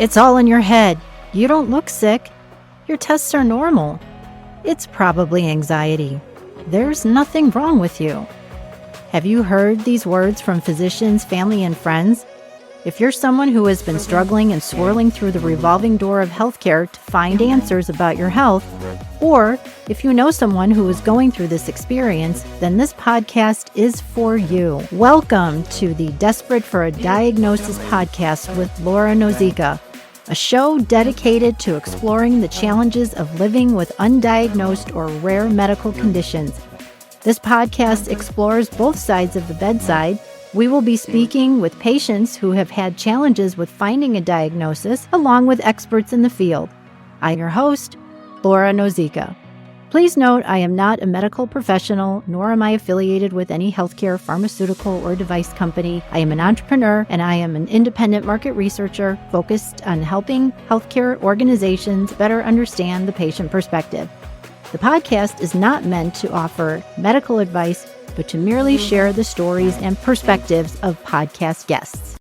It's all in your head. You don't look sick. Your tests are normal. It's probably anxiety. There's nothing wrong with you. Have you heard these words from physicians, family, and friends? If you're someone who has been struggling and swirling through the revolving door of healthcare to find answers about your health, or if you know someone who is going through this experience, then this podcast is for you. Welcome to the Desperate for a Diagnosis podcast with Laura Nozica, a show dedicated to exploring the challenges of living with undiagnosed or rare medical conditions. This podcast explores both sides of the bedside. We will be speaking with patients who have had challenges with finding a diagnosis, along with experts in the field. I'm your host, Laura Nozica. Please note I am not a medical professional, nor am I affiliated with any healthcare, pharmaceutical, or device company. I am an entrepreneur, and I am an independent market researcher focused on helping healthcare organizations better understand the patient perspective. The podcast is not meant to offer medical advice, but to merely share the stories and perspectives of podcast guests.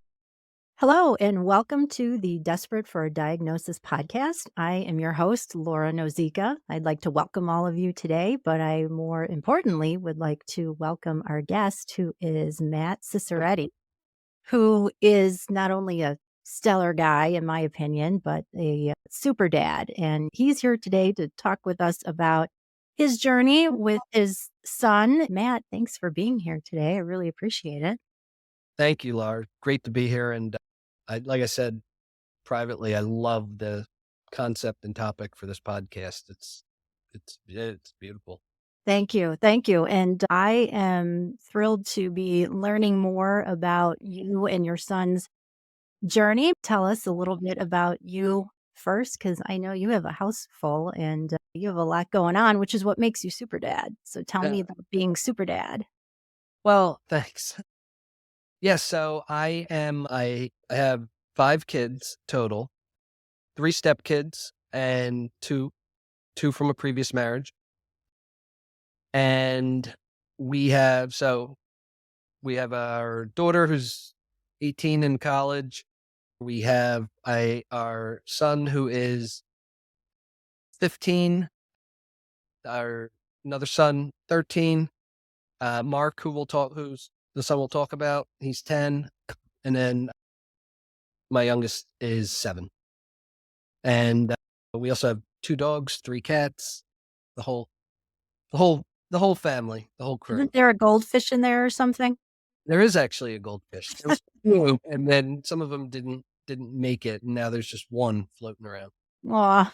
Hello, and welcome to the Desperate for a Diagnosis podcast. I am your host, Laura Nozica. I'd like to welcome all of you today, but I more importantly would like to welcome our guest, who is Matt Ciciretti, who is not only a stellar guy, in my opinion, but a super dad. And he's here today to talk with us about his journey with his son. Matt, thanks for being here today. I really appreciate it. Thank you, Laura. Great to be here. And like I said privately, I love the concept and topic for this podcast. It's beautiful. Thank you. Thank you. And I am thrilled to be learning more about you and your son's journey. Tell us a little bit about you first, because I know you have a house full and you have a lot going on, which is what makes you super dad. So tell me about being super dad. Well, thanks. Yes. So I have 5 kids total, 3 stepkids and two from a previous marriage. And we have our daughter who's 18 in college. We have our son who is 15, another son, 13, Mark, who's the son we'll talk about. He's 10. And then my youngest is 7. And we also have 2 dogs, 3 cats, the whole family, the whole crew. Isn't there a goldfish in there or something? There is actually a goldfish. There was 2, and then some of them didn't make it, and now there's just one floating around. Aw,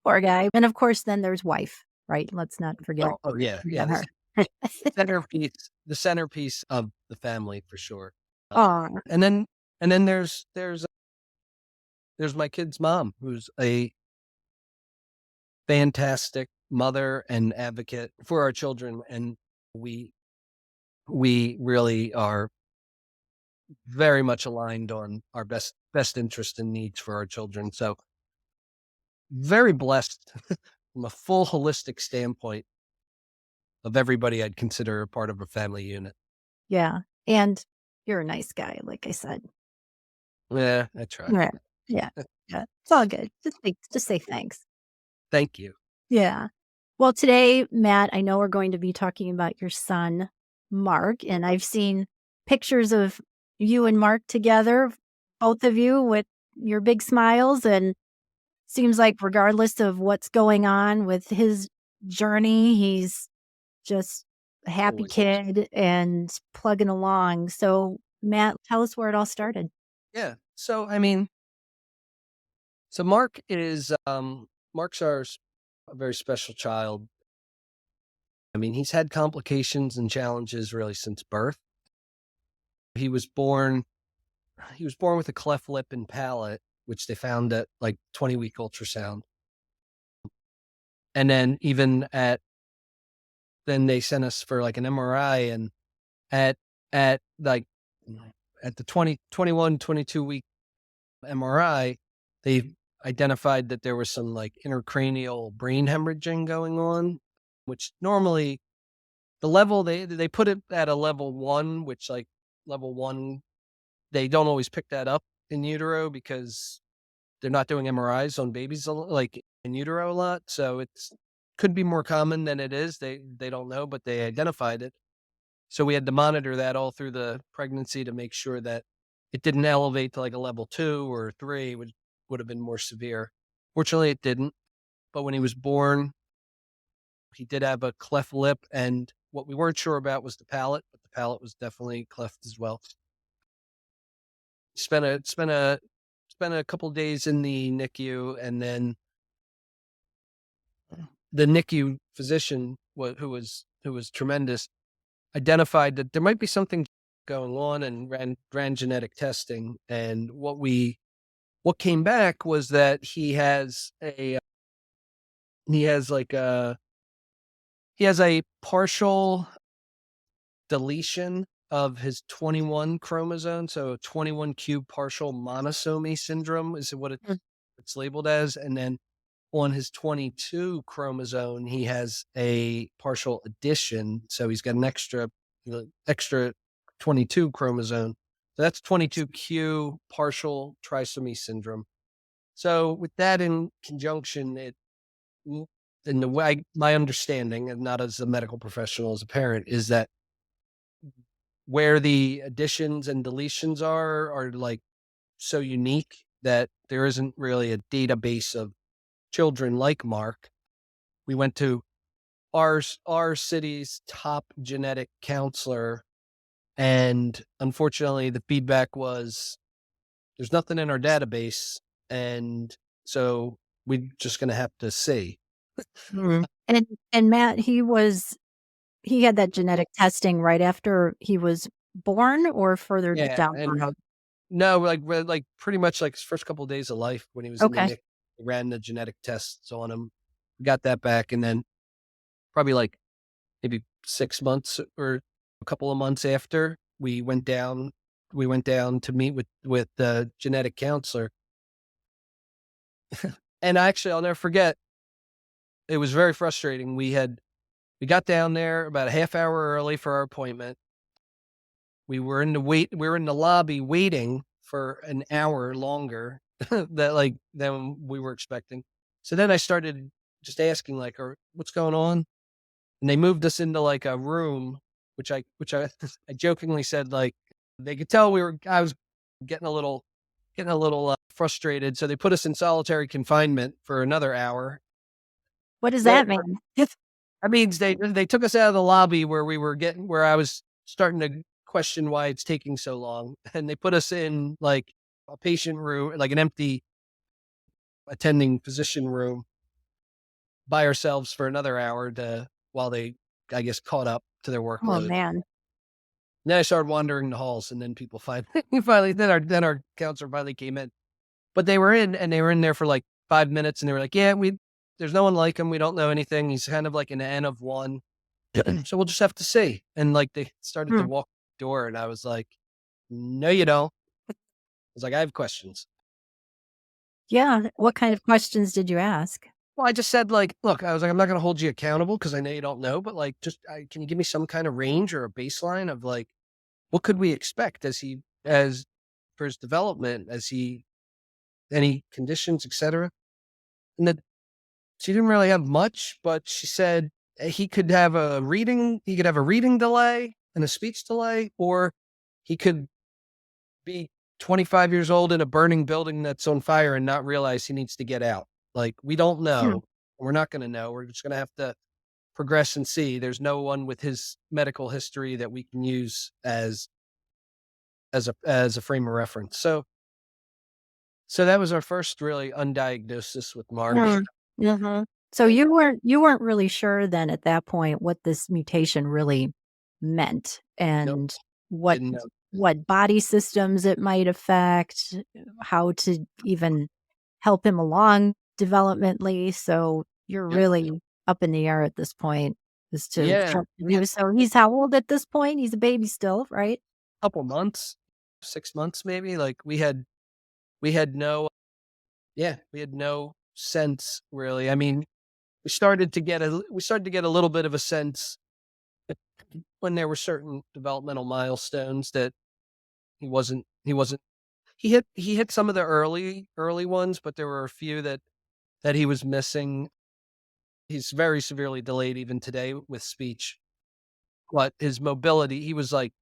poor guy. And of course, then there's wife, right? Let's not forget. Oh yeah. Her. The centerpiece of the family for sure. Aw. And then there's my kid's mom, who's a fantastic mother and advocate for our children, and we really are very much aligned on our best interest and needs for our children. So very blessed from a full holistic standpoint of everybody I'd consider a part of a family unit. Yeah. And you're a nice guy, like I said. Yeah, I try. Right. Yeah. Yeah. It's all good. Just say thanks. Thank you. Yeah. Well, today, Matt, I know we're going to be talking about your son, Mark, and I've seen pictures of you and Mark together, both of you with your big smiles, and seems like regardless of what's going on with his journey, he's just a happy Always. kid and plugging along. So, Matt, tell us where it all started. Yeah. So, Mark is, Mark's a very special child. He's had complications and challenges really since birth. He was born with a cleft lip and palate, which they found at like 20-week ultrasound. And then then they sent us for like an MRI, and at the 21, 22-week MRI, they identified that there was some like intracranial brain hemorrhaging going on, which normally the level they put it at a level 1, which like level 1, they don't always pick that up in utero because they're not doing MRIs on babies like in utero a lot. So it's could be more common than it is. They don't know, but they identified it. So we had to monitor that all through the pregnancy to make sure that it didn't elevate to like a level 2 or 3, which would have been more severe. Fortunately, it didn't. But when he was born, he did have a cleft lip, and what we weren't sure about was the palate, but the palate was definitely cleft as well. Spent a couple days in the NICU, and then the NICU physician, who was tremendous, identified that there might be something going on and ran genetic testing. And what came back was that he has a partial deletion of his 21 chromosome. So 21q partial monosomy syndrome is what it's labeled as. And then on his 22 chromosome, he has a partial addition. So he's got an extra 22 chromosome. So that's 22q partial trisomy syndrome. So with that in conjunction, in the way my understanding, and not as a medical professional, as a parent, is that where the additions and deletions are like so unique that there isn't really a database of children like Mark. We went to our city's top genetic counselor, and unfortunately the feedback was there's nothing in our database, and so we're just going to have to see. And Matt, he had that genetic testing right after he was born or further down the road? No, like pretty much like his first couple of days of life when he was in the NICU, we ran the genetic tests on him. We got that back, and then probably like maybe 6 months or a couple of months after, we went down to meet with the genetic counselor. And actually, I'll never forget, it was very frustrating. We got down there about a half hour early for our appointment. We were in the lobby waiting for an hour longer than we were expecting. So then I started just asking what's going on? And they moved us into like a room, which I I jokingly said, like, they could tell I was getting a little frustrated. So they put us in solitary confinement for another hour. What does that mean? That means they took us out of the lobby where I was starting to question why it's taking so long. And they put us in like a patient room, like an empty attending physician room by ourselves for another hour while they, I guess, caught up to their workload. Oh man. Then I started wandering the halls, and then people then our counselor finally came in. But they were in there for like 5 minutes, and they were like, yeah, there's no one like him. We don't know anything. He's kind of like an N of one. So we'll just have to see. And like they started to walk the door, and I was like, no, you don't. I was like, I have questions. Yeah. What kind of questions did you ask? Well, I just said, like, look, I was like, I'm not going to hold you accountable because I know you don't know, but like, can you give me some kind of range or a baseline of like, what could we expect for his development, any conditions, etc. And that she didn't really have much, but she said he could have a reading delay and a speech delay, or he could be 25 years old in a burning building that's on fire and not realize he needs to get out. Like, we don't know. We're not going to know. We're just going to have to progress and see. There's no one with his medical history that we can use as a frame of reference. So that was our first really undiagnosis with Mark. So you weren't really sure then at that point what this mutation really meant and what body systems it might affect, how to even help him along developmentally. So you're really up in the air at this point as to so he's how old at this point? He's a baby still, right? Couple months, 6 months maybe. Like we had no sense really. I mean, we started to get a little bit of a sense when there were certain developmental milestones that he wasn't he hit some of the early ones, but there were a few that he was missing. He's very severely delayed even today with speech, but his mobility, he was like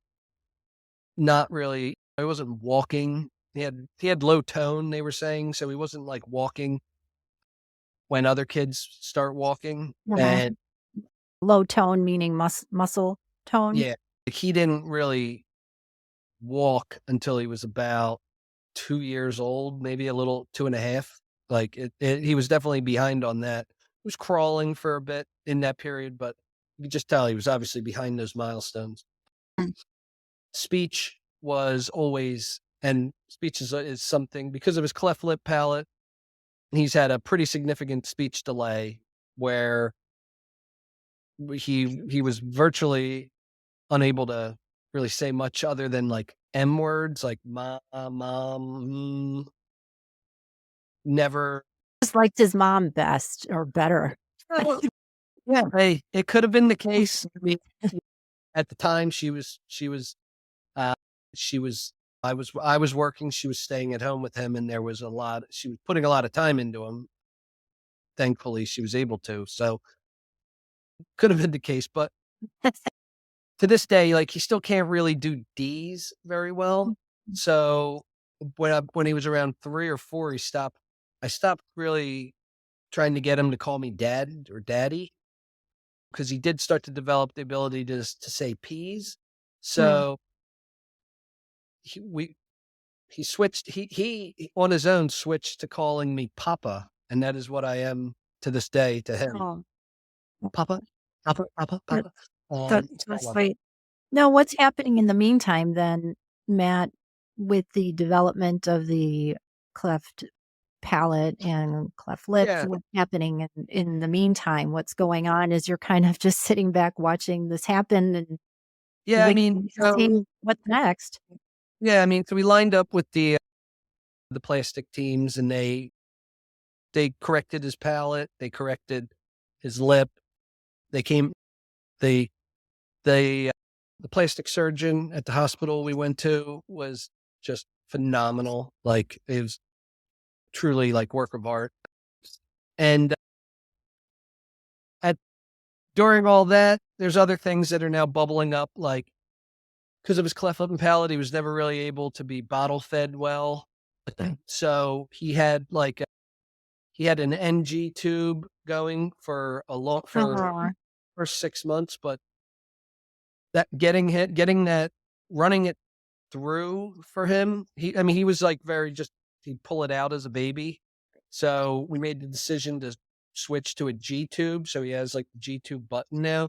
not really, he wasn't walking. He had low tone, they were saying, so he wasn't like walking when other kids start walking. Uh-huh. And Low tone meaning muscle tone? yeah, like he didn't really walk until he was about 2 years old, maybe a little 2.5. Like he was definitely behind on that. He was crawling for a bit in that period, but you could just tell he was obviously behind those milestones. Mm. Speech was always, and speech is something because of his cleft lip palate. He's had a pretty significant speech delay where he was virtually unable to really say much other than like M words like mom, never. Just liked his mom best or better. Yeah, hey, it could have been the case. I mean, at the time uh, she was, I was working, she was staying at home with him, and she was putting a lot of time into him. Thankfully, she was able to, so could have been the case, but to this day, like, he still can't really do D's very well. So when he was around 3 or 4, I stopped really trying to get him to call me dad or daddy, because he did start to develop the ability to say P's. Mm. So he switched, he on his own switched to calling me Papa, and that is what I am to this day to him. Oh, Papa, Papa, Papa, that Papa. that's so I love it. sweet. Now, what's happening in the meantime then, Matt, with the development of the cleft palate and cleft lip? Yeah, What's happening in the meantime? What's going on as you're kind of just sitting back watching this happen and yeah. I mean, waiting to see what's next? so we lined up with the plastic teams, and they corrected his palate, they corrected his lip. They came, they the plastic surgeon at the hospital we went to was just phenomenal. Like, it was truly like work of art. And at during all that, there's other things that are now bubbling up, like because of his cleft lip and palate, he was never really able to be bottle fed well. So he had an NG tube going for a long for Uh-huh. first 6 months, but that getting that running it through for him, he was like he'd pull it out as a baby. So we made the decision to switch to a G tube. So he has like the G tube button now.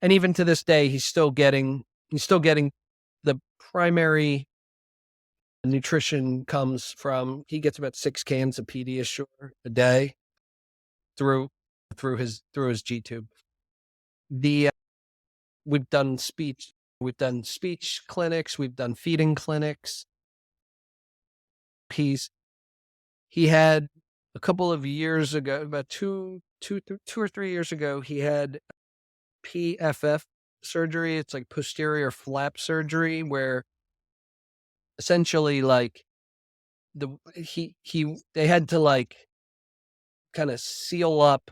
And even to this day, he's still getting the primary nutrition comes from, he gets about 6 cans of Pediasure a day through through his G tube. The we've done speech clinics, we've done feeding clinics. He had a couple of years ago, about 2 or 3 years ago, he had PFF surgery. It's like posterior flap surgery, where essentially like they had to like kind of seal up,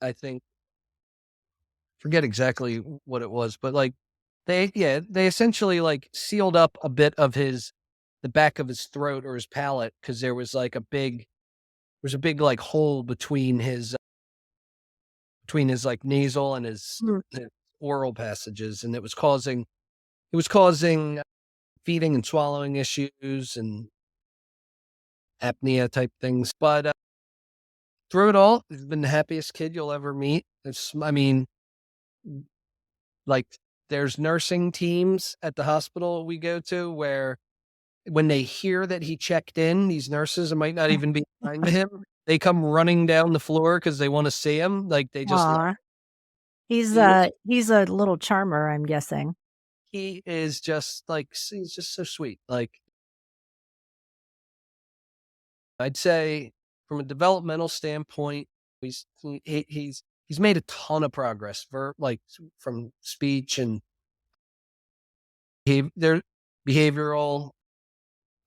I think, forget exactly what it was, but like they essentially like sealed up a bit of the back of his throat or his palate, because there's a big like hole between his like nasal and Mm. his oral passages, and it was causing feeding and swallowing issues and apnea type things. But through it all, he's been the happiest kid you'll ever meet. Like, there's nursing teams at the hospital we go to where when they hear that he checked in, these nurses might not even be assigned to him. They come running down the floor because they want to see him. Like, they just love. Aw. He's He, a little charmer, I'm guessing. he is just like, he's just so sweet. Like, I'd say from a developmental standpoint, he's made a ton of progress from speech and behavior, behavioral.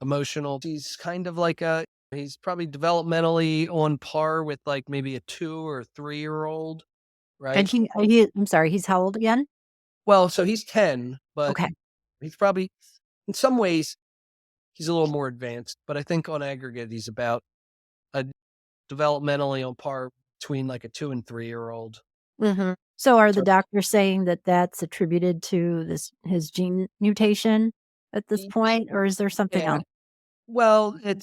emotional. He's kind of like he's probably developmentally on par with like maybe a 2 or 3-year-old, And right? I'm sorry, he's how old again? Well, so he's 10, but Okay. he's probably, in some ways, he's a little more advanced. But I think on aggregate, he's about a developmentally on par between like a 2 and 3-year-old. Mhm. So are the So, doctors saying that that's attributed to his gene mutation at this y- point, or is there something yeah. else? Well, they're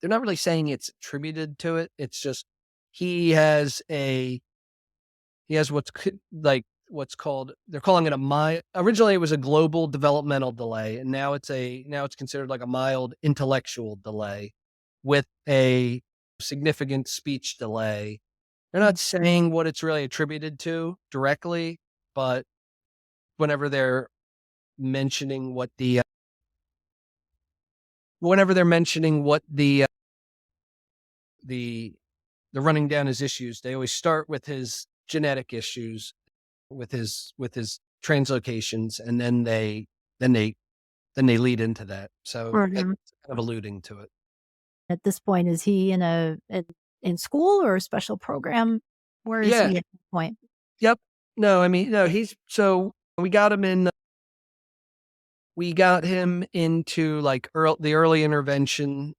not really saying it's attributed to it. It's just he has a he has what's called, they're calling it originally it was a global developmental delay, and now it's considered like a mild intellectual delay with a significant speech delay. They're Mm. not saying what it's really attributed to directly, but whenever they're mentioning what the whenever they're mentioning what the running down his issues, they always start with his genetic issues, with his translocations, and then they then they lead into that. So it's Mhm. kind of alluding to it. At this point, is he in school or a special program? Where is Yeah. he at this point? Yep. No, I mean, no, he's so we got him into like the early intervention,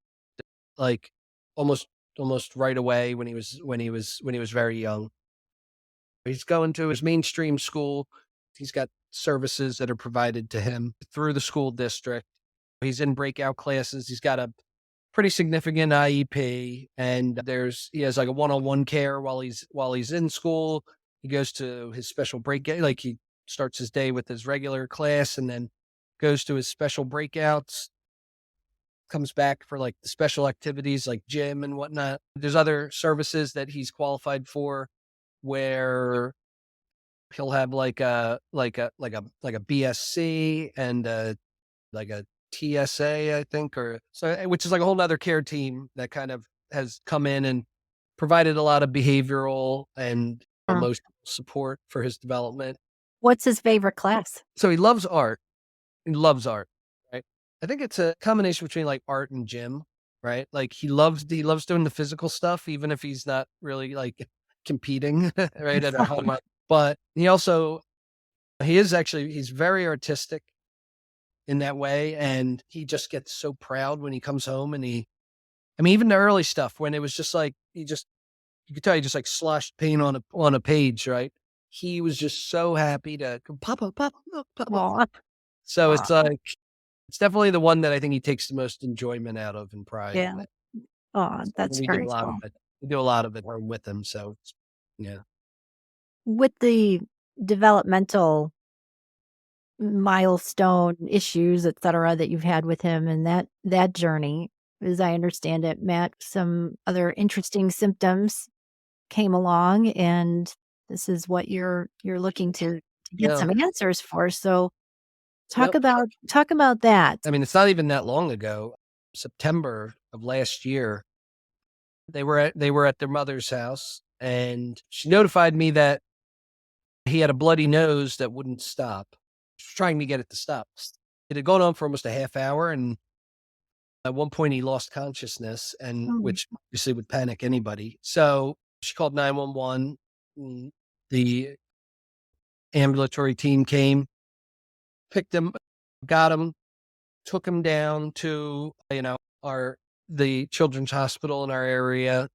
like almost almost right away when he was very young. He's going to his mainstream school. He's got services that are provided to him through the school district. He's in breakout classes. He's got a pretty significant IEP, and he has like a one-on-one care while he's in school. He goes to his special breakout, like he starts his day with his regular class and then goes to his special breakouts, comes back for like the special activities like gym and whatnot. There's other services that he's qualified for where he'll have like a BSc and like a TSA, I think, or so, which is like a whole nother care team that kind of has come in and provided a lot of behavioral and Mm. emotional support for his development. What's his favorite class? So he loves art. He loves art, right? I think it's a combination between like art and gym, right? Like he loves doing the physical stuff, even if he's not really like competing, right, at a high level. But he's very artistic in that way, and he just gets so proud when he comes home and even the early stuff when it was just like you could tell he just like sloshed paint on a page, right? He was just so happy to go, Papa, Papa, look, Papa. Aw, So aw, it's definitely the one that I think he takes the most enjoyment out of and pride yeah. in it. Aw, And that's we do a very lot of cool. it. We do a lot of it with him. So yeah. With the developmental milestone issues, et cetera, that you've had with him and that journey, as I understand it, Matt, some other interesting symptoms came along, and this is what you're looking to get Yeah. some answers for. So Yep. talk about that. I mean, it's not even that long ago. September of last year, they were at their mother's house, and she notified me that he had a bloody nose that wouldn't stop. She was trying to get it to stop. It had gone on for almost a half hour, and at one point he lost consciousness, and Oh, which obviously would panic anybody. So she called 911. The ambulatory team came, picked him, got him, took him down to our the children's hospital in our area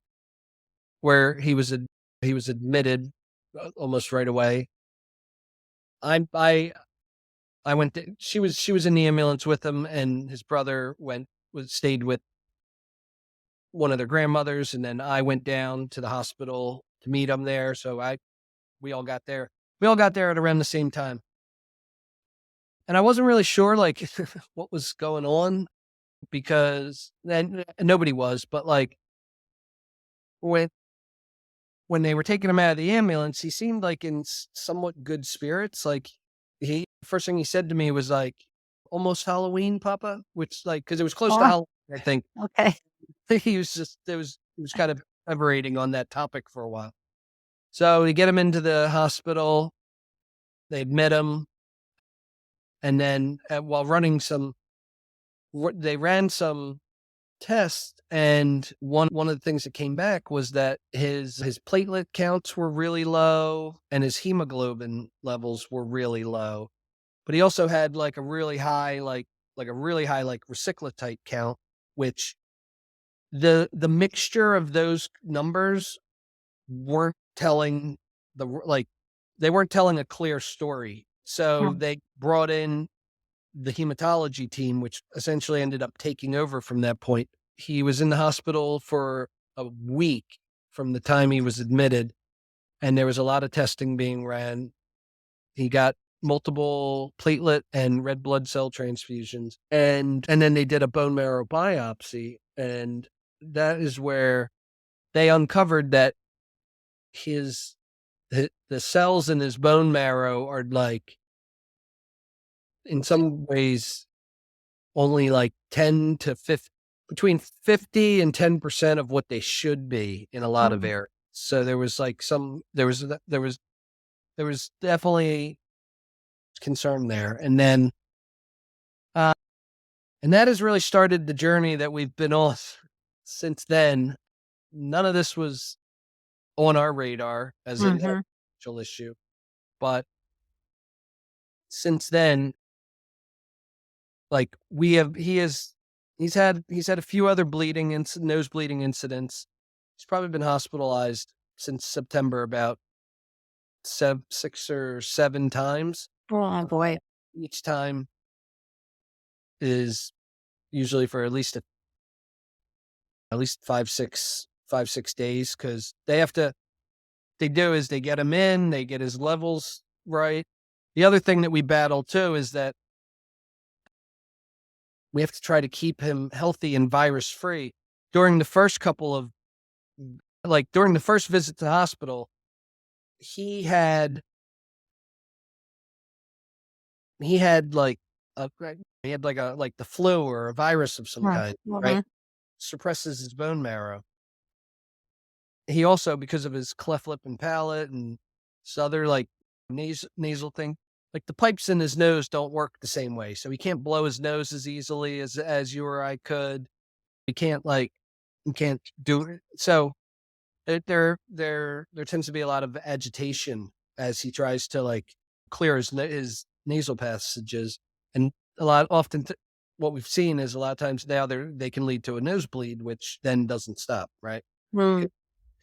where he was admitted almost right away. I went to, she was in the ambulance with him, and his brother stayed with one of their grandmothers, and then I went down to the hospital to meet him there. So we all got there. We all got there at around the same time. And I wasn't really sure like what was going on because then nobody was, but like when when they were taking him out of the ambulance, he seemed like in somewhat good spirits. Like first thing he said to me was like, "Almost Halloween, Papa," which like because it was close to aw, Halloween. I think okay. he was kind of elaborating on that topic for a while. So we get him into the hospital. They admit him, And then while running they ran some tests, and one of the things that came back was that his platelet counts were really low and his hemoglobin levels were really low. But he also had like a really high resicclotite count, which the mixture of those numbers weren't telling they weren't telling a clear story. So they brought in the hematology team, which essentially ended up taking over from that point. He was in the hospital for a week from the time he was admitted, and there was a lot of testing being ran. He got multiple platelet and red blood cell transfusions, and then they did a bone marrow biopsy, and that is where they uncovered that the cells in his bone marrow are like, in some ways, only like 10 to 50, between 50 and 10% of what they should be in a lot of areas. So there was like there was definitely concern there. And then, and that has really started the journey that we've been on since then. None of this was on our radar as a potential issue, but since then, like he's had a few other nose bleeding incidents. He's probably been hospitalized since September about 6 or 7 times. Oh boy. Each time is usually for at least 5-6 days, because they get him in, they get his levels right. The other thing that we battle too is that we have to try to keep him healthy and virus free. During the first visit to the hospital, he had the flu or a virus of some kind, right? Suppresses his bone marrow. He also, because of his cleft lip and palate and this other like nasal thing, like the pipes in his nose don't work the same way. So he can't blow his nose as easily as you or I could. He can't do it. So there tends to be a lot of agitation as he tries to like clear his nasal passages. And what we've seen is a lot of times now they can lead to a nosebleed, which then doesn't stop, right?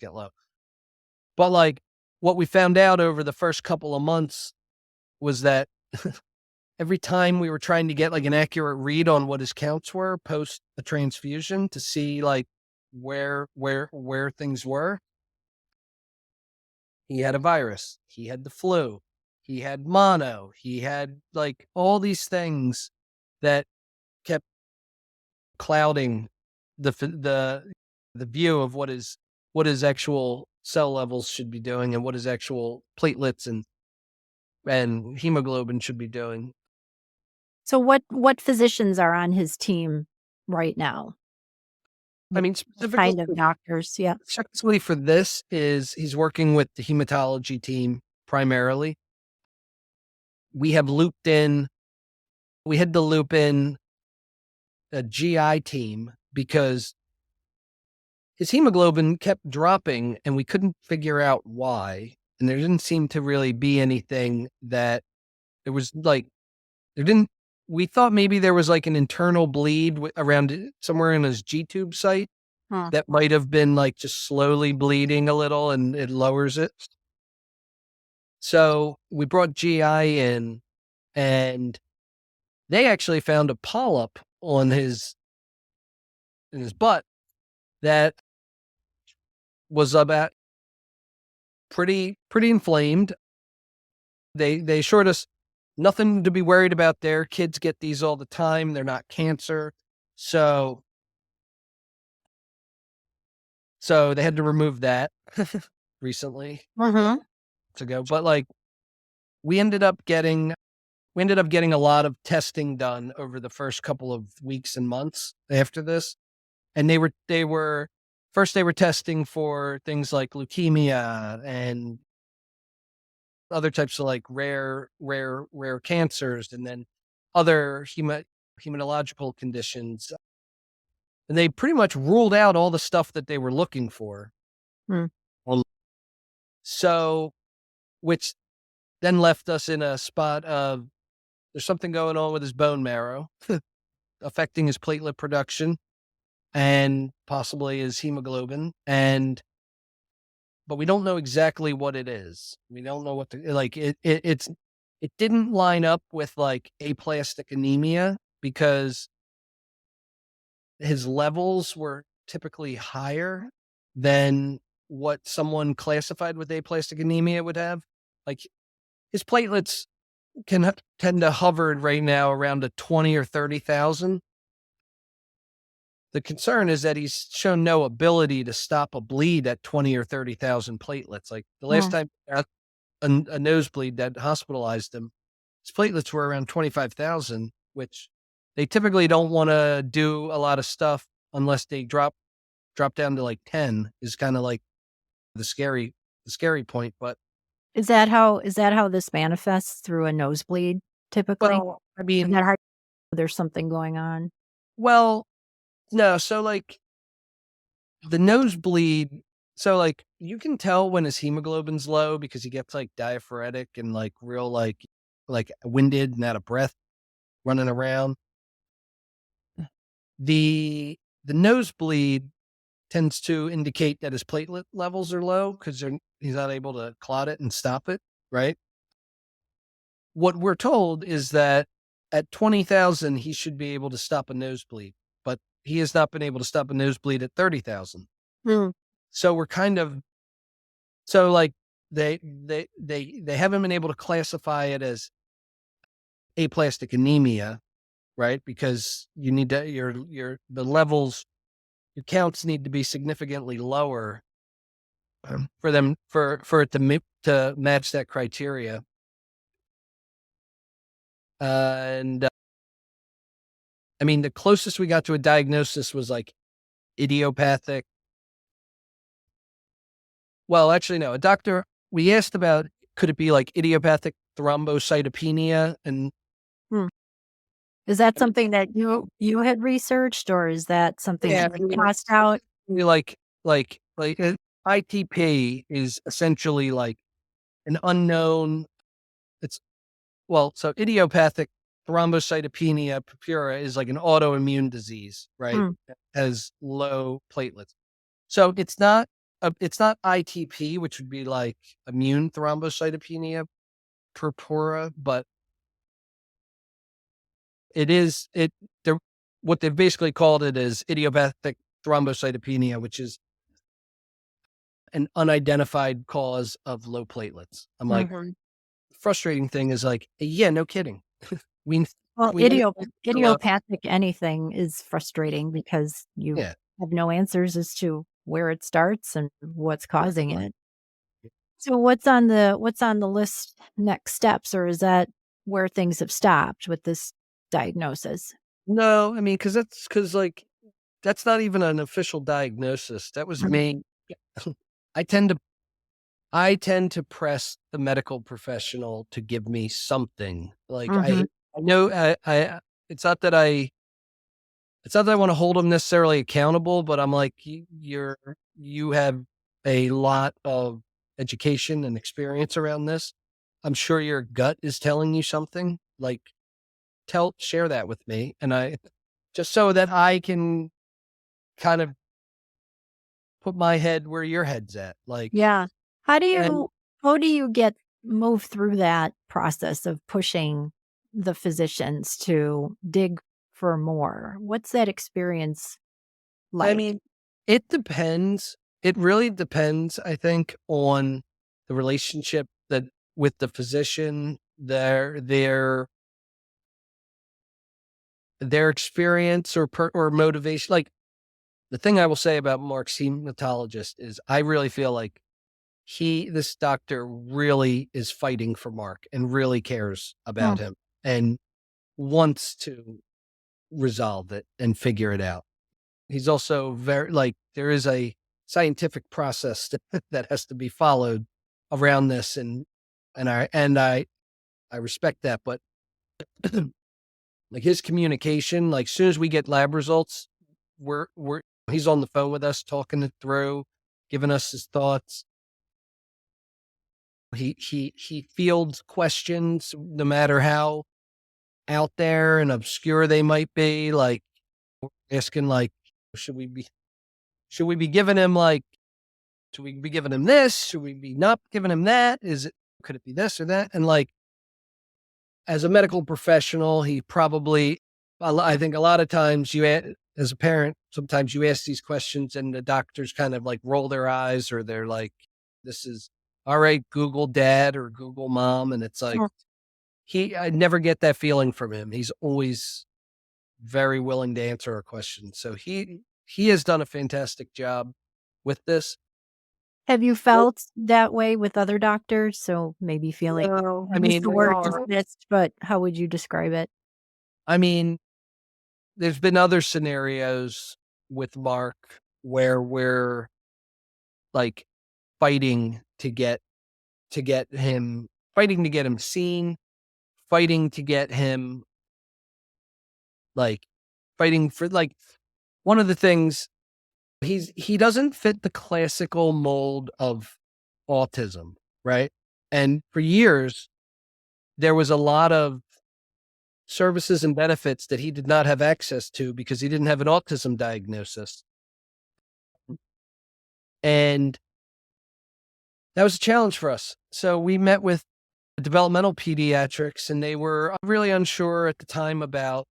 Get low. But like what we found out over the first couple of months was that every time we were trying to get like an accurate read on what his counts were post a transfusion to see like where things were, he had a virus, he had the flu, he had mono, he had like all these things that kept clouding the view of what his actual cell levels should be doing and what his actual platelets and hemoglobin should be doing. So what physicians are on his team right now? I mean, specifically kind of doctors, yeah. Specifically for this he's working with the hematology team primarily. We had to loop in a GI team because his hemoglobin kept dropping and we couldn't figure out why. And there didn't seem to really be anything that there was like, we thought maybe there was like an internal bleed around somewhere in his G-tube site that might have been like just slowly bleeding a little and it lowers it. So we brought GI in and they actually found a polyp in his butt that was about pretty inflamed. They assured us nothing to be worried about there. Kids get these all the time. They're not cancer. So they had to remove that recently to go. But like we ended up getting a lot of testing done over the first couple of weeks and months after this. And they were testing for things like leukemia and other types of like rare cancers. And then other hematological conditions. And they pretty much ruled out all the stuff that they were looking for. Hmm. So, which then left us in a spot of there's something going on with his bone marrow affecting his platelet production and possibly his hemoglobin. But we don't know exactly what it is. We don't know what it didn't line up with like aplastic anemia because his levels were typically higher than what someone classified with aplastic anemia would have. Like his platelets tend to hover right now around a 20 or 30,000. The concern is that he's shown no ability to stop a bleed at 20 or 30,000 platelets. Like the last time a nosebleed that hospitalized him, his platelets were around 25,000, which they typically don't want to do a lot of stuff unless they drop down to like 10 is kind of like the scary point. But Is that how this manifests through a nosebleed typically? well, I Is mean, that hard? There's something going on. well, no. So like the nosebleed, so like you can tell when his hemoglobin's low because he gets like diaphoretic and like real like winded and out of breath running around. The nosebleed tends to indicate that his platelet levels are low because he's not able to clot it and stop it, right? What we're told is that at 20,000, he should be able to stop a nosebleed, but he has not been able to stop a nosebleed at 30,000. Hmm. So we're kind of, so like they haven't been able to classify it as aplastic anemia, right? Because you need to, the levels, your counts need to be significantly lower for them, for it to match that criteria. And I mean, the closest we got to a diagnosis was like idiopathic. Well, actually, no. We asked about, could it be like idiopathic thrombocytopenia? And Hmm. Is that I mean, something that you had researched, or is that something yeah, that I you mean, passed out? ITP is essentially like an unknown. It's so idiopathic thrombocytopenia purpura is like an autoimmune disease, right? Hmm. That has low platelets. So it's not ITP, which would be like immune thrombocytopenia purpura, but what they've basically called it is idiopathic thrombocytopenia, which is an unidentified cause of low platelets. I'm like, Mhm. frustrating thing is like, yeah, no kidding. We Well, we know they're low. idiopathic anything is frustrating because you Yeah. have no answers as to where it starts and what's causing Right. it. So what's on the list next steps, or is that where things have stopped with this diagnosis? No, I mean, because like that's not even an official diagnosis. That was Mhm. me. I tend to press the medical professional to give me something. Like Mhm. I know I it's not that I want to hold them necessarily accountable, but I'm like, you have a lot of education and experience around this. I'm sure your gut is telling you something. Like share that with me, and I just so that I can kind of put my head where your head's at. Like, Yeah. How do and you how do you get move through that process of pushing the physicians to dig for more? What's that experience I like? mean, it depends. It really depends, I think, on the relationship that with the physician, their experience or motivation. Like the thing I will say about Mark's hematologist is I really feel like this doctor really is fighting for Mark and really cares Hmm. about him and wants to resolve it and figure it out. He's also very like there is a scientific process that has to be followed around this, and I respect that, but Like his communication, like as soon as we get lab results, he's on the phone with us, talking it through, giving us his thoughts. He fields questions, no matter how out there and obscure they might be, like asking like, should we be giving him like, should we be giving him this? Should we be not giving him that? Could it be this or that? And like, as a medical professional, he probably, I think a lot of times as a parent, sometimes you ask these questions and the doctors kind of like roll their eyes, or they're like, this is all right, Google dad or Google mom. And it's like, I never get that feeling from him. He's always very willing to answer a question. So he has done a fantastic job with this. Have you felt that way with other doctors? So maybe feeling, No, I use the word dismissed, but how would you describe it? I mean, there's been other scenarios with Mark where we're like fighting to get him seen, fighting to get him like fighting for like one of the things, he doesn't fit the classical mold of autism, right? And for years there was a lot of services and benefits that he did not have access to because he didn't have an autism diagnosis. And that was a challenge for us. So we met with developmental pediatrics, and they were really unsure at the time about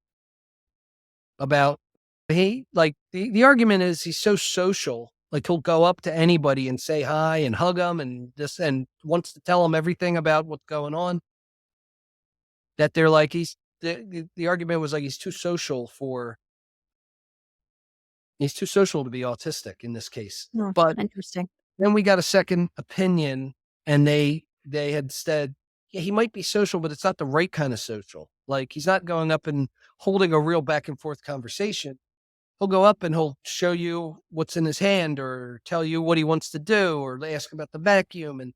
he, like the argument is he's so social. Like he'll go up to anybody and say hi and hug them and wants to tell them everything about what's going on. That they're like, the argument was like, he's too social to be autistic in this case. Oh, But interesting. then we got a second opinion, and they had said, yeah, he might be social, but it's not the right kind of social. Like he's not going up and holding a real back and forth conversation. He'll go up and he'll show you what's in his hand or tell you what he wants to do or ask about the vacuum. And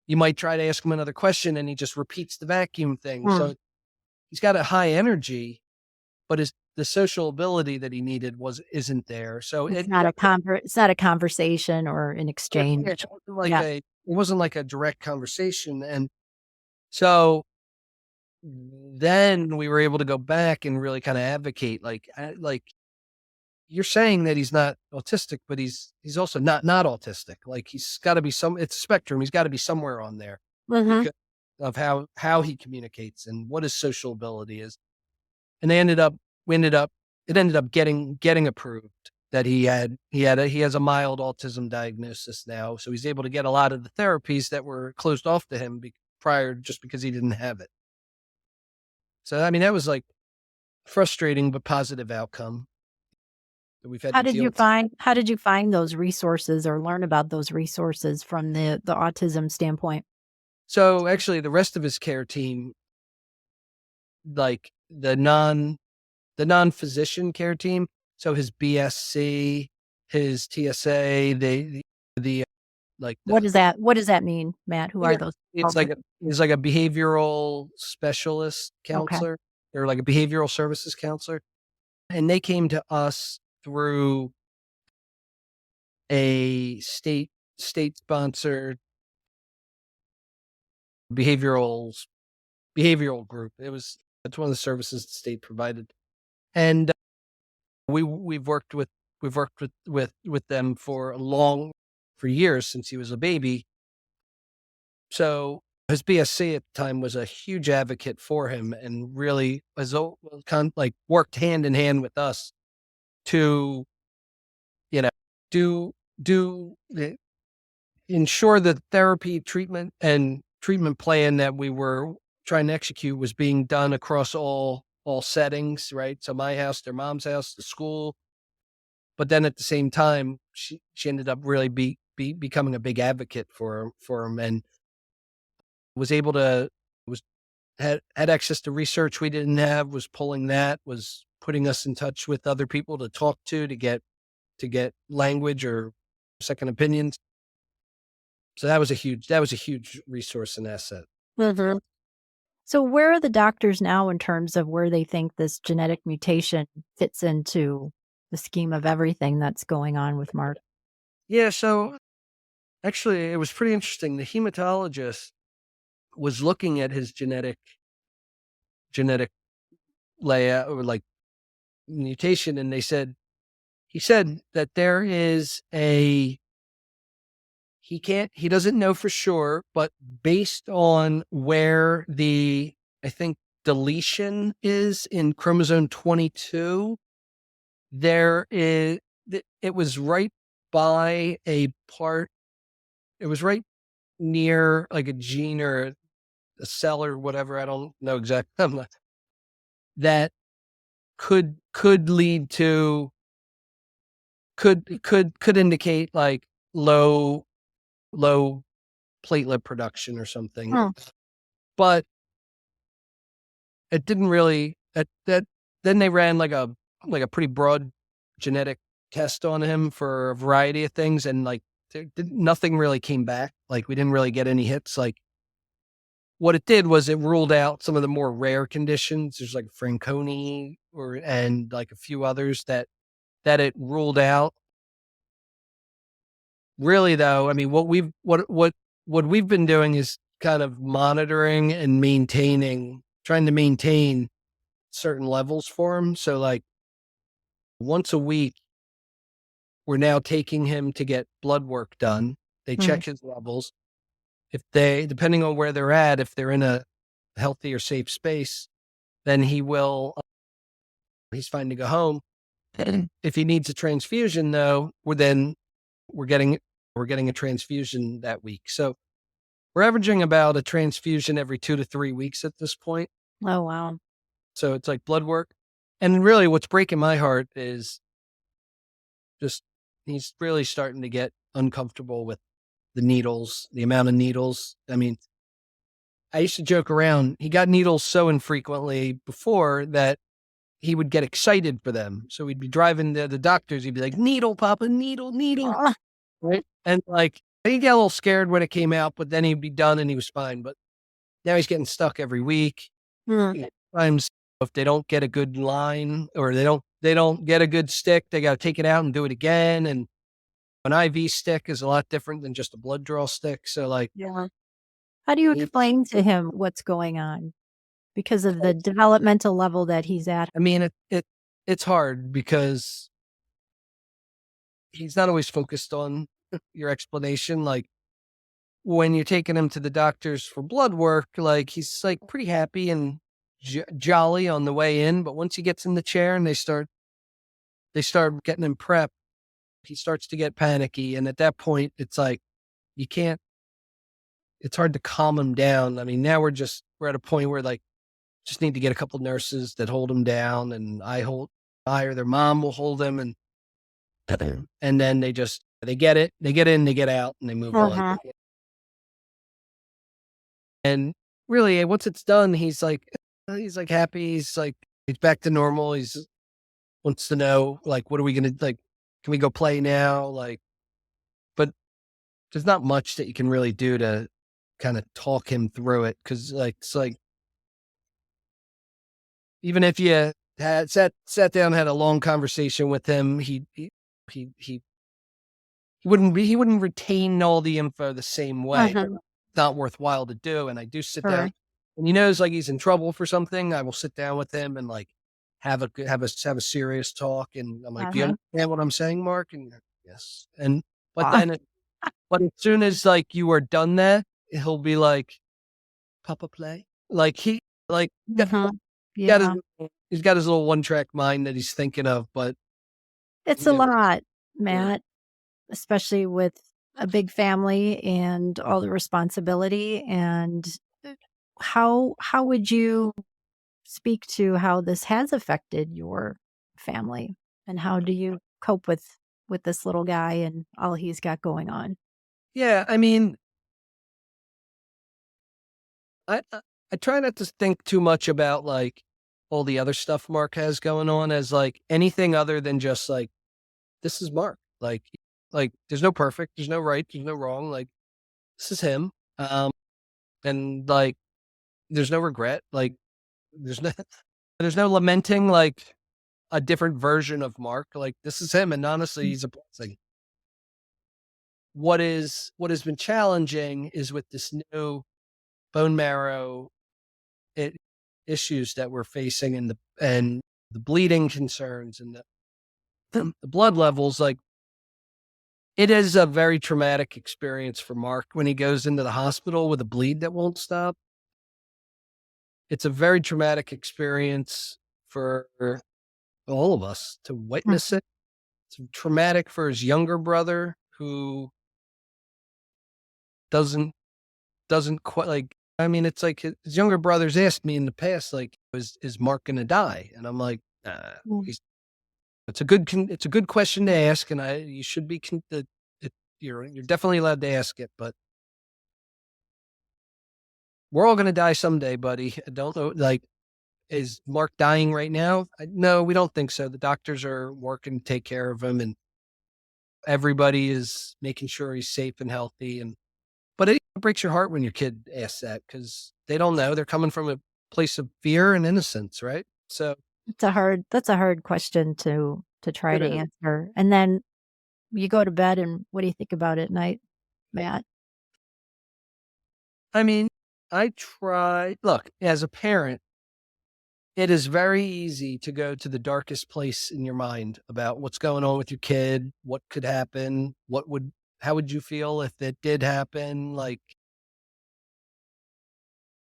you might try to ask him another question and he just repeats the vacuum thing. So he's got a high energy, but the social ability that he needed isn't there. So it's not a conversation or an exchange. It wasn't like a direct conversation. And so then we were able to go back and really kind of advocate, like you're saying that he's not autistic, but he's also not autistic. Like he's got to be it's a spectrum. He's got to be somewhere on there because of how he communicates and what his social ability is. And it ended up getting approved that he has a mild autism diagnosis now. So he's able to get a lot of the therapies that were closed off to him prior, just because he didn't have it. So, I mean, that was like frustrating, but positive outcome that we've had. How did you find those resources or learn about those resources from the autism standpoint? So actually the rest of his care team, like the non-physician care team, so his BSc, his TSA, what does that mean, Matt? Who are those? It's like a behavioral specialist counselor, or like a behavioral services counselor. And they came to us through a state sponsored behavioral group. It's one of the services the state provided. And we've worked with them for years, since he was a baby. So his BSc at the time was a huge advocate for him, and really worked hand in hand with us to, ensure the therapy, treatment plan that we were trying to execute was being done across all settings, right? So my house, their mom's house, the school. But then at the same time, she ended up really becoming a big advocate for him, and was able to had access to research we didn't have, was putting us in touch with other people to talk to get language or second opinions. So that was a huge resource and asset. So where are the doctors now in terms of where they think this genetic mutation fits into the scheme of everything that's going on with Mark? Yeah, so actually, it was pretty interesting. The hematologist was looking at his genetic layout or like mutation, and he said that there is he doesn't know for sure, but based on where I think deletion is in chromosome 22, it was right by it was right near like a gene or a cell or whatever. I don't know exactly. That could lead to could indicate like low platelet production or something. Hmm. But it didn't really that then they ran like a pretty broad genetic test on him for a variety of things, and like nothing really came back. Like we didn't really get any hits. Like what it did was it ruled out some of the more rare conditions. There's like Fanconi and like a few others that it ruled out. Really though, I mean what we've been doing is kind of monitoring and trying to maintain certain levels for him. So like once a week, we're now taking him to get blood work done. They check his levels. Depending on where they're at, if they're in a healthy or safe space, then he's fine to go home. If he needs a transfusion though, we're getting a transfusion that week. So we're averaging about a transfusion every 2 to 3 weeks at this point. Oh, wow. So it's like blood work. And really what's breaking my heart is just he's really starting to get uncomfortable with the needles, the amount of needles. I mean, I used to joke around. He got needles so infrequently before that he would get excited for them. So we'd be driving to the doctors. He'd be like, needle, Papa, needle, needle. Ah. Right. And like, he'd get a little scared when it came out, but then he'd be done and he was fine. But now he's getting stuck every week. Sometimes if they don't get a good line or they don't get a good stick, they got to take it out and do it again. And an IV stick is a lot different than just a blood draw stick. So like, Yeah. How do you explain to him what's going on because of the developmental level that he's at? I mean, it's hard because he's not always focused on your explanation. Like when you're taking him to the doctors for blood work, like he's like pretty happy and jolly on the way in. But once he gets in the chair and they start getting him prepped, he starts to get panicky. And at that point, it's like, it's hard to calm him down. I mean, now we're at a point where like, just need to get a couple nurses that hold him down, and I or their mom will hold him, and then they get in, they get out, and they move on. And really, once it's done, he's like happy. He's back to normal. He's wants to know like, what are we gonna like? Can we go play now? Like, but there's not much that you can really do to kind of talk him through it, because like it's like even if you had sat down, had a long conversation with him, he wouldn't retain all the info the same way. It's not worthwhile to do. And I do sit down, and he knows like he's in trouble for something. I will sit down with him and like have a serious talk. And I'm like, do you understand what I'm saying, Mark? And yes. And but as soon as like you are done that, he'll be like, Papa, play. Like Yeah. he's got his little one-track mind that he's thinking of, but It's a lot, Matt, especially with a big family and all the responsibility. And how would you speak to how this has affected your family, and how do you cope with this little guy and all he's got going on? yeah, I mean, I try not to think too much about like all the other stuff Mark has going on as like anything other than just like, this is Mark. Like there's no perfect, there's no right, there's no wrong. Like this is him. And like there's no regret. Like there's no, there's no lamenting like a different version of Mark. Like this is him. And honestly, he's a blessing. What has been challenging is with this new bone marrow issues that we're facing and the bleeding concerns and the blood levels. Like it is a very traumatic experience for Mark when he goes into the hospital with a bleed that won't stop. It's a very traumatic experience for all of us to witness it. It's traumatic for his younger brother who doesn't quite like, I mean, it's like his younger brothers asked me in the past, like, is Mark going to die? And I'm like, it's a good question to ask. And you should be, you're definitely allowed to ask it, but we're all going to die someday, buddy. I don't know. Like, is Mark dying right now? No, we don't think so. The doctors are working to take care of him and everybody is making sure he's safe and healthy. But it breaks your heart when your kid asks that because they don't know. They're coming from a place of fear and innocence, right? So that's a hard question to try to answer. And then you go to bed and what do you think about it at night, Matt? I mean, look, as a parent, it is very easy to go to the darkest place in your mind about what's going on with your kid, what could happen, how would you feel if it did happen? Like,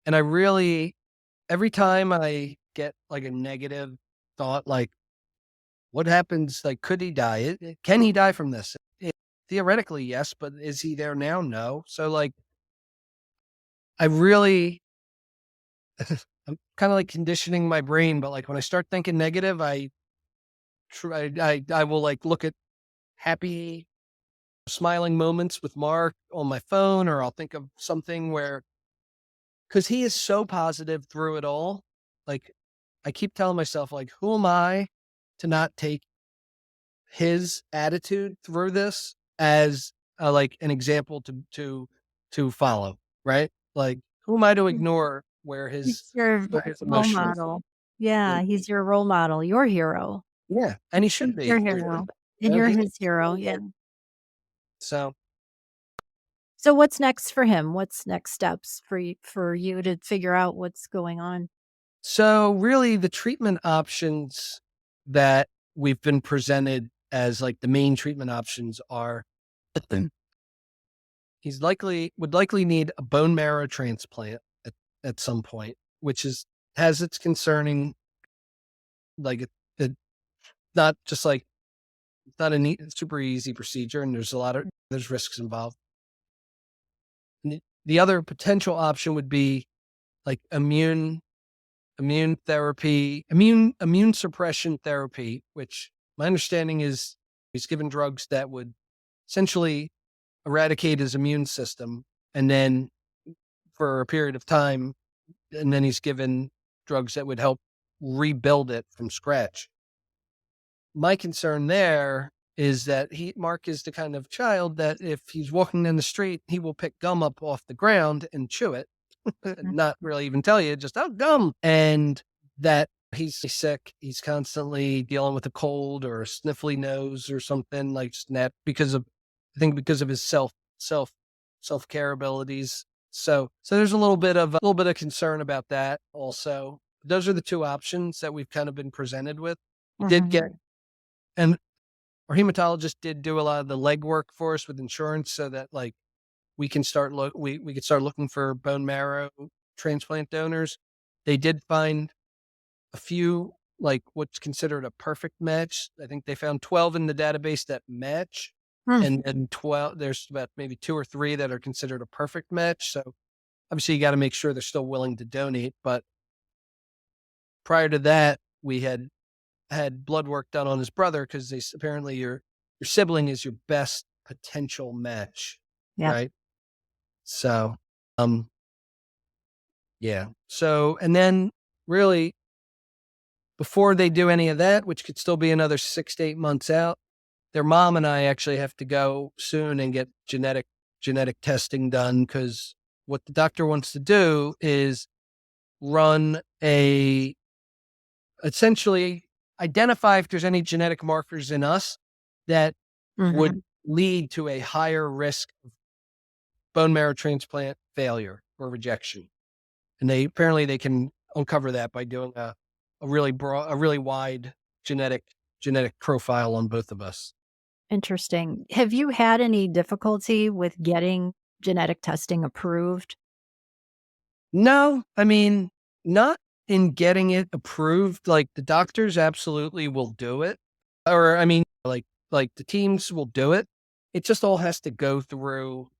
and every time I get like a negative thought, like what happens? Like, could he die? Can he die from this? Theoretically, yes, but is he there now? No. So like, I'm kind of like conditioning my brain, but like when I start thinking negative, I will like look at happy, smiling moments with Mark on my phone, or I'll think of something because he is so positive through it all. Like I keep telling myself, like, who am I to not take his attitude through this as like an example to follow, right? Like, who am I to ignore where He's his your role emotions? model. Yeah, he's your role model, your hero. Yeah, and he should be Your hero. And you're his hero, yeah. So what's next for him? What's next steps for you to figure out what's going on? So really the treatment options that we've been presented as like the main treatment options are would likely need a bone marrow transplant at some point, which has its concerning, like it not just like, it's not a super easy procedure and there's risks involved. The other potential option would be like immune therapy, immune suppression therapy, which my understanding is he's given drugs that would essentially eradicate his immune system. And then for a period of time, and then he's given drugs that would help rebuild it from scratch. My concern there is that Mark is the kind of child that if he's walking in the street, he will pick gum up off the ground and chew it. Not really even tell you, just, oh, gum. And that he's sick. He's constantly dealing with a cold or a sniffly nose or something like that because of his self-care abilities. So there's a little bit of concern about that also. Those are the two options that we've kind of been presented with. And our hematologist did do a lot of the legwork for us with insurance so that like we can start we could start looking for bone marrow transplant donors. They did find a few, like what's considered a perfect match. I think they found 12 in the database that match. And then 12, there's about maybe 2 or 3 that are considered a perfect match. So obviously you got to make sure they're still willing to donate. But prior to that, we had blood work done on his brother because apparently your sibling is your best potential match. Yeah. Right. So, yeah. So, and then really before they do any of that, which could still be another 6 to 8 months out, their mom and I actually have to go soon and get genetic testing done because what the doctor wants to do is run essentially identify if there's any genetic markers in us that would lead to a higher risk of bone marrow transplant failure or rejection. And they can uncover that by doing a really wide genetic profile on both of us. Interesting. Have you had any difficulty with getting genetic testing approved? No, I mean, not in getting it approved. Like the doctors absolutely will do it. Or I mean, like the teams will do it. It just all has to go through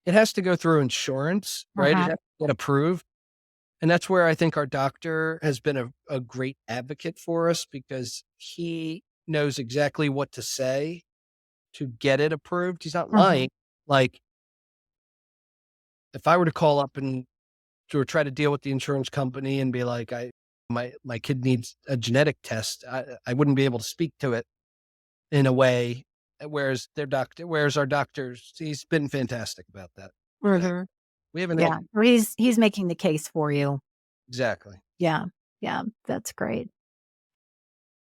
insurance, right? It has to get approved. And that's where I think our doctor has been a great advocate for us because he knows exactly what to say to get it approved. He's not lying. Like if I were to call up and to try to deal with the insurance company and be like, my kid needs a genetic test, I wouldn't be able to speak to it in a way. Whereas our doctors, he's been fantastic about that. We haven't Yeah, or he's making the case for you. Exactly. Yeah, yeah, that's great.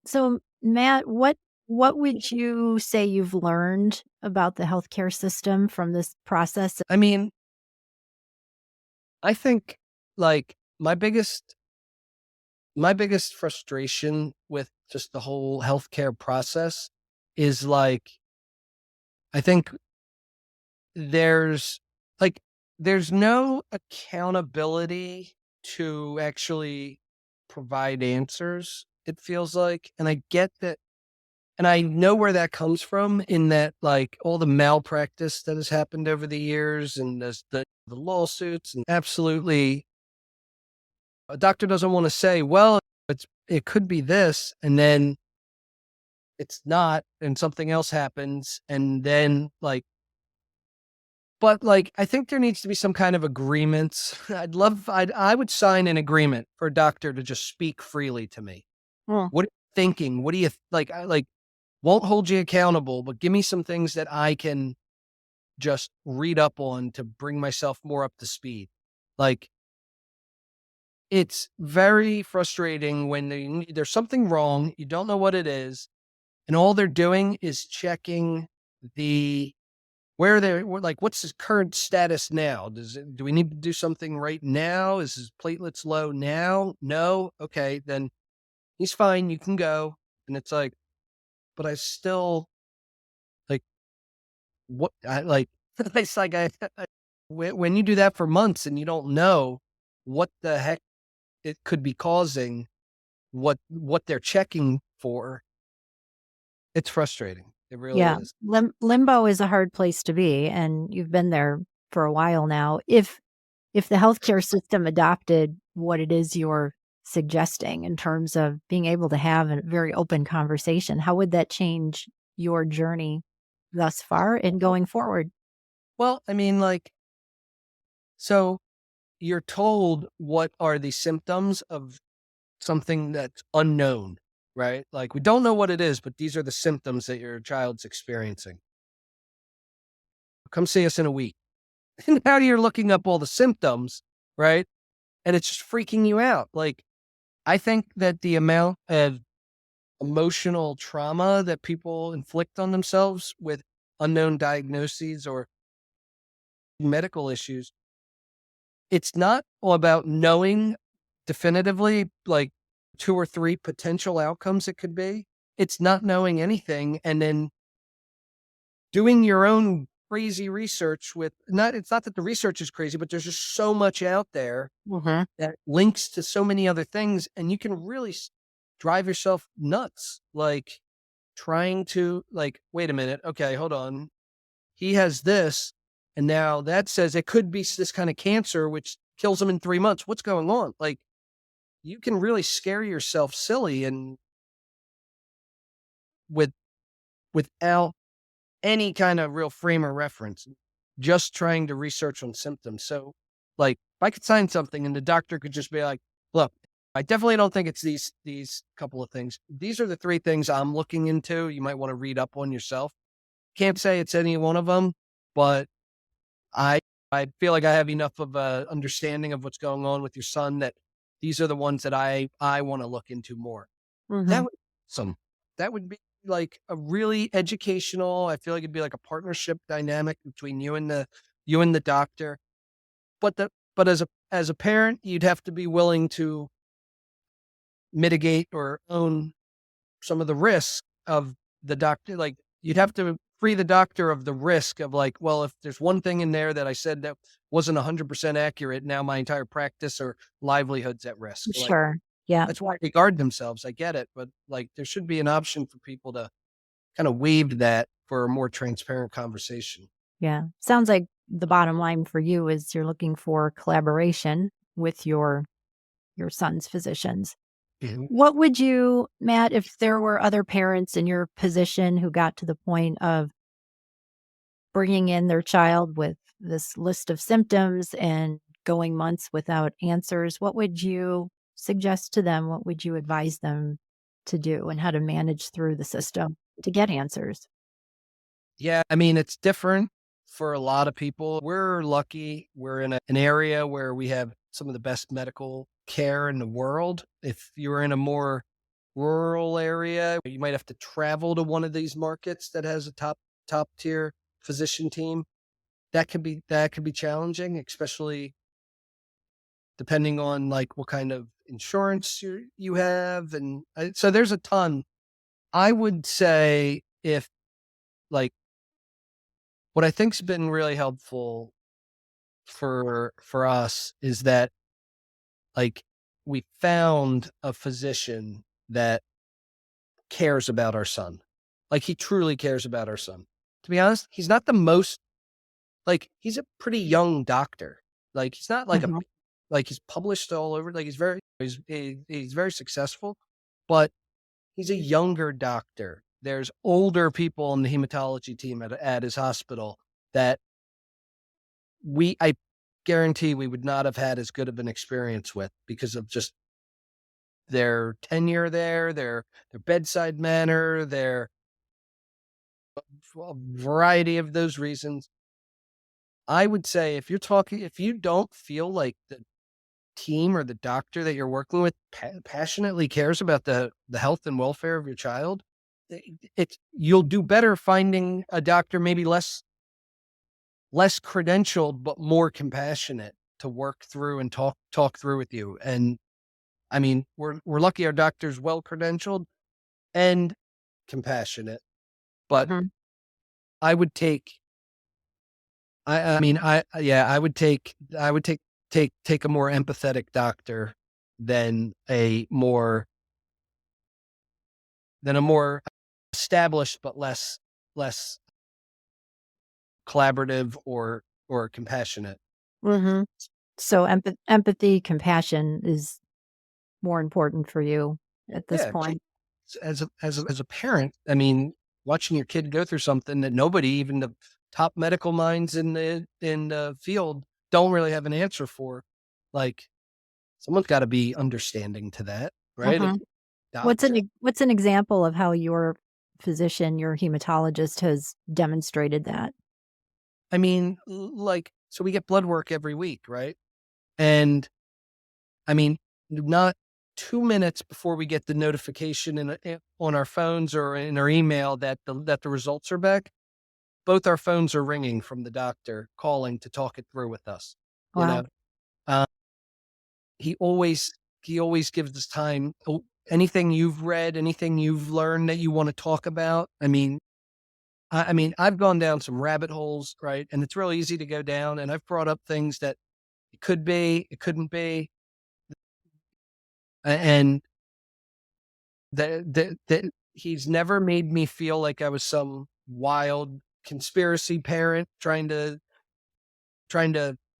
So, Matt, what would you say you've learned about the healthcare system from this process? I mean, I think like my biggest frustration with just the whole healthcare process is like, I think there's no accountability to actually provide answers, it feels like. And I get that. And I know where that comes from in that, like, all the malpractice that has happened over the years and the lawsuits, and absolutely a doctor doesn't want to say, well, it could be this, and then it's not, and something else happens. And then but I think there needs to be some kind of agreements. I would sign an agreement for a doctor to just speak freely to me. What are you thinking? What do you won't hold you accountable, but give me some things that I can just read up on to bring myself more up to speed. Like, it's very frustrating when there's something wrong, you don't know what it is, and all they're doing is checking what's his current status now? Do we need to do something right now? Is his platelets low now? No? Okay, then he's fine, you can go. And it's like, but I still what I like. It's like when you do that for months and you don't know what the heck it could be causing, what they're checking for, it's frustrating. It really is. Limbo is a hard place to be, and you've been there for a while now. If the healthcare system adopted what it is you're suggesting in terms of being able to have a very open conversation, how would that change your journey thus far and going forward? Well, I mean, so you're told what are the symptoms of something that's unknown, right? Like, we don't know what it is, but these are the symptoms that your child's experiencing. Come see us in a week. And now you're looking up all the symptoms, right? And it's just freaking you out. Like, I think that the amount of emotional trauma that people inflict on themselves with unknown diagnoses or medical issues, it's not all about knowing definitively like 2 or 3 potential outcomes it could be. It's not knowing anything and then doing your own crazy research it's not that the research is crazy, but there's just so much out there that links to so many other things, and you can really drive yourself nuts. Like, trying to wait a minute. Okay, hold on. He has this, and now that says it could be this kind of cancer, which kills him in 3 months. What's going on? Like, you can really scare yourself silly and without any kind of real frame of reference, just trying to research on symptoms. So, if I could sign something and the doctor could just be like, look, I definitely don't think it's these couple of things. These are the 3 things I'm looking into. You might want to read up on yourself. Can't say it's any one of them, but I feel like I have enough of a understanding of what's going on with your son that these are the ones that I want to look into more. That Mm-hmm. would be awesome. That would be like a really educational. I feel like it'd be like a partnership dynamic between you and the doctor. But as a parent, you'd have to be willing to mitigate or own some of the risks of the doctor. Like, you'd have to free the doctor of the risk of, like, well, if there's one thing in there that I said that wasn't 100% accurate, now my entire practice or livelihood's at risk. Like, Sure. Yeah. that's why they guard themselves. I get it. But like, there should be an option for people to kind of waive that for a more transparent conversation. Yeah. Sounds like the bottom line for you is you're looking for collaboration with your son's physicians. Mhm. What would you, Matt, if there were other parents in your position who got to the point of bringing in their child with this list of symptoms and going months without answers, what would you suggest to them? What would you advise them to do and how to manage through the system to get answers? Yeah, I mean, it's different for a lot of people. We're lucky. We're in an area where we have some of the best medical care in the world. If you're in a more rural area, you might have to travel to one of these markets that has a top tier physician team. That could be challenging, especially depending on like what kind of insurance you have. And so there's a ton. I would say, if like, what I think's been really helpful for us is that, like, we found a physician that cares about our son. Like, he truly cares about our son. To be honest, he's not the most, like, he's a pretty young doctor. Like, he's not like Mhm. like, he's published all over. Like, he's very successful, but he's a younger doctor. There's older people in the hematology team at his hospital that I guarantee we would not have had as good of an experience with, because of just their tenure there, their bedside manner, their variety of those reasons. I would say, if you don't feel like the team or the doctor that you're working with passionately cares about the health and welfare of your child, you'll do better finding a doctor maybe less credentialed, but more compassionate to work through and talk through with you. And I mean, we're lucky our doctor's well credentialed and compassionate. But Mhm. I would take, I mean, yeah, I would take a more empathetic doctor than a more established but less collaborative or compassionate. Mhm. So empathy, compassion is more important for you at this Yeah, point. as a parent, I mean, watching your kid go through something that nobody, even the top medical minds in the field, don't really have an answer for, like, someone's got to be understanding to that, right? Mhm. Doctor. What's an example of how your physician, your hematologist has demonstrated that? I mean, like, so we get blood work every week, right? And I mean, not 2 minutes before we get the notification on our phones or in our email that the results are back, both our phones are ringing from the doctor calling to talk it through with us. You Wow. know, uh, he always he always gives us time. Oh, anything you've read, anything you've learned that you want to talk about. I mean, I've gone down some rabbit holes, right? And it's real easy to go down. And I've brought up things that it could be, it couldn't be, and that he's never made me feel like I was some wild conspiracy parent trying to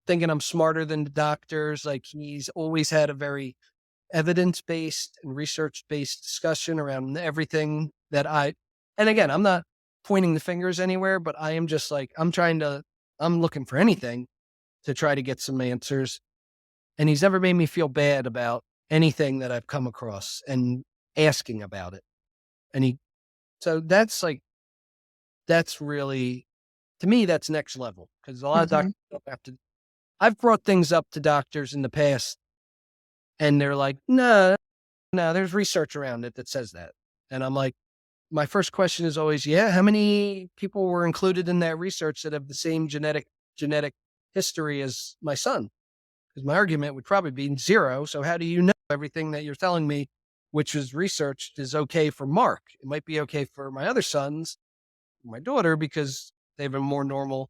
thinking I'm smarter than the doctors. Like, he's always had a very evidence-based and research-based discussion around everything and again, I'm not pointing the fingers anywhere, but I am just like, I'm looking for anything to try to get some answers. And he's never made me feel bad about anything that I've come across and asking about it. And so that's really, to me, that's next level, because a lot of Mhm. doctors don't have to. I've brought things up to doctors in the past And they're like, no, there's research around it that says that. And I'm like, my first question is always, how many people were included in that research that have the same genetic history as my son? Because my argument would probably be 0. So how do you know everything that you're telling me, which was researched, is okay for Mark? It might be okay for my other sons, my daughter, because they have a more normal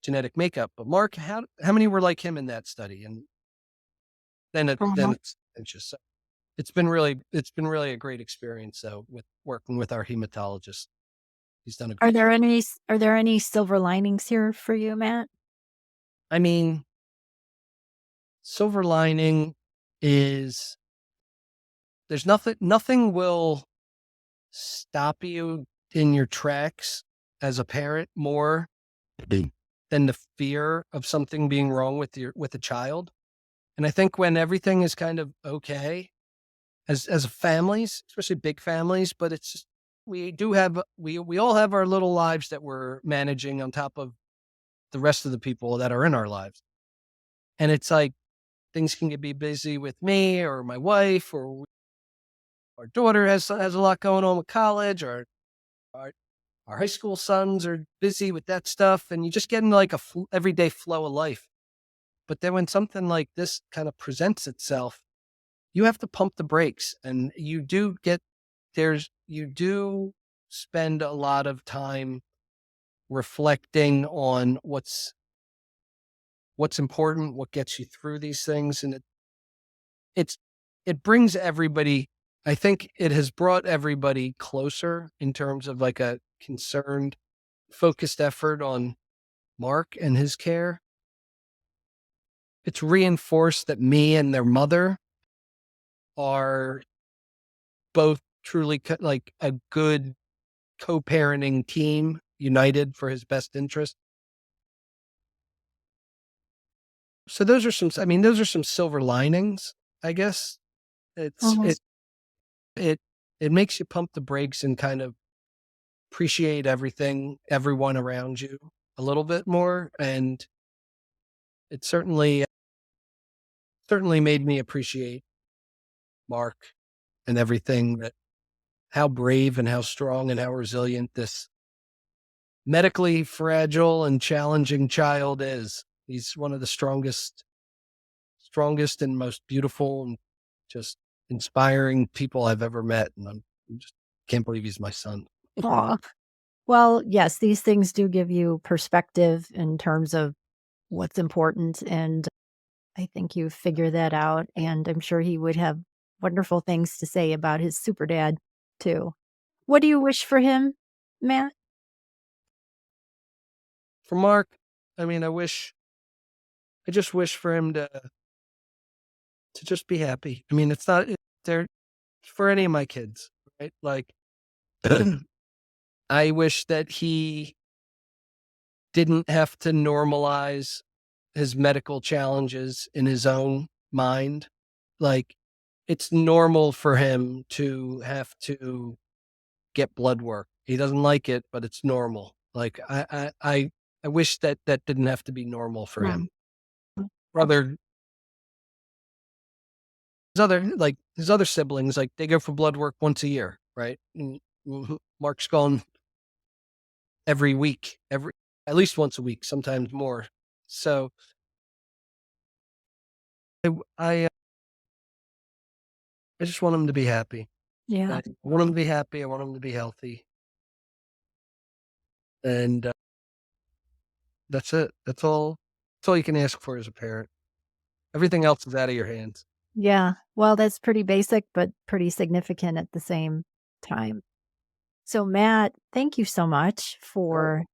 genetic makeup. But Mark, how many were like him in that study? And then it's just, it's been really a great experience though, with working with our hematologist. He's done a Are great there any silver linings here for you, Matt? I mean, silver lining is there's nothing will stop you in your tracks as a parent more than the fear of something being wrong with a child. And I think when everything is kind of okay as families, especially big families, but it's just, we all have our little lives that we're managing on top of the rest of the people that are in our lives. And it's like things can be busy with me or my wife, or our daughter has a lot going on with college, or our high school sons are busy with that stuff. And you just get into like a everyday flow of life. But then when something like this kind of presents itself, you have to pump the brakes, and you do spend a lot of time reflecting on what's important, what gets you through these things. And it brings everybody, I think it has brought everybody closer in terms of like a concerned, focused effort on Mark and his care. It's reinforced that me and their mother are both truly like a good co-parenting team, united for his best interest. So those are some silver linings, I guess. It makes you pump the brakes and kind of appreciate everyone around you a little bit more. And it certainly made me appreciate Mark and everything, that how brave and how strong and how resilient this medically fragile and challenging child is. He's one of the strongest and most beautiful and just inspiring people I've ever met. And I just can't believe he's my son. Aw. Well, yes, these things do give you perspective in terms of what's important, and I think you figure that out, and I'm sure he would have wonderful things to say about his super dad too. What do you wish for him, Matt? For Mark, I just wish for him to just be happy. I mean, it's not there for any of my kids, right? Like, I wish that he didn't have to normalize his medical challenges in his own mind. Like, it's normal for him to have to get blood work. He doesn't like it, but it's normal. Like, I wish that didn't have to be normal for him. Brother, his other siblings, like, they go for blood work once a year, right? And Mark's gone every week, at least once a week, sometimes more. So I just want him to be happy. Yeah. I want him to be happy. I want him to be healthy. And that's it. That's all you can ask for as a parent. Everything else is out of your hands. Yeah. Well, that's pretty basic, but pretty significant at the same time. So, Matt, thank you so much for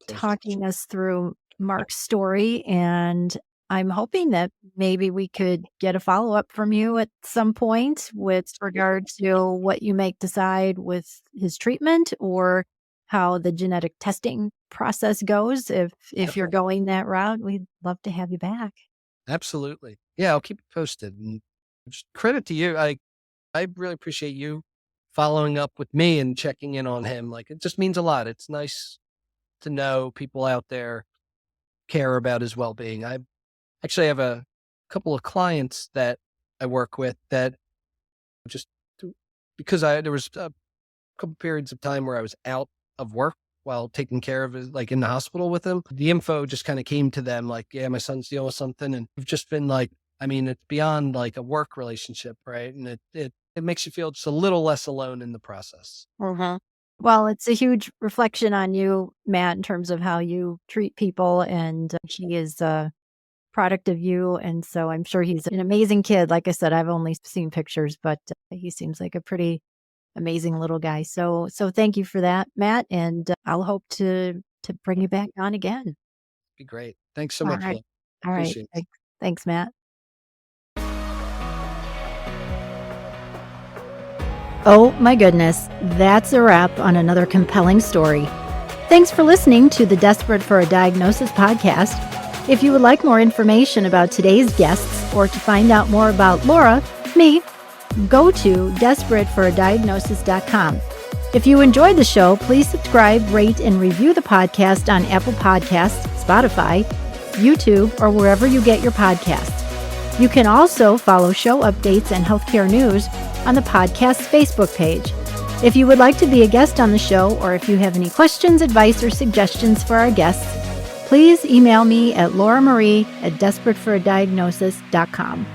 talking us through Mark's story. And I'm hoping that maybe we could get a follow up from you at some point with regard to what you make decide with his treatment, or how the genetic testing process goes. If you're going that route, we'd love to have you back. Absolutely. Yeah, I'll keep you posted. And just credit to you. I really appreciate you following up with me and checking in on him. Like, it just means a lot. It's nice to know people out there care about his well-being. I actually have a couple of clients that I work with that just because there was a couple periods of time where I was out of work while taking care of it, like in the hospital with him. The info just kind of came to them like, yeah, my son's dealing with something. And we've just been like, I mean, it's beyond like a work relationship, right? And it makes you feel just a little less alone in the process. Mm-hmm. Well, it's a huge reflection on you, Matt, in terms of how you treat people. And he is a product of you. And so I'm sure he's an amazing kid. Like I said, I've only seen pictures, but he seems like a pretty amazing little guy. So thank you for that, Matt. And I'll hope to bring you back on again. Be great. Thanks so All much. right. All right. Appreciate it. Thanks, Matt. Oh my goodness, that's a wrap on another compelling story. Thanks for listening to the Desperate for a Diagnosis podcast. If you would like more information about today's guests or to find out more about Laura, me, go to DesperateForADiagnosis.com. If you enjoyed the show, please subscribe, rate, and review the podcast on Apple Podcasts, Spotify, YouTube, or wherever you get your podcasts. You can also follow show updates and healthcare news on the podcast's Facebook page. If you would like to be a guest on the show, or if you have any questions, advice, or suggestions for our guests, please email me at lauramarie@DesperateForADiagnosis.com.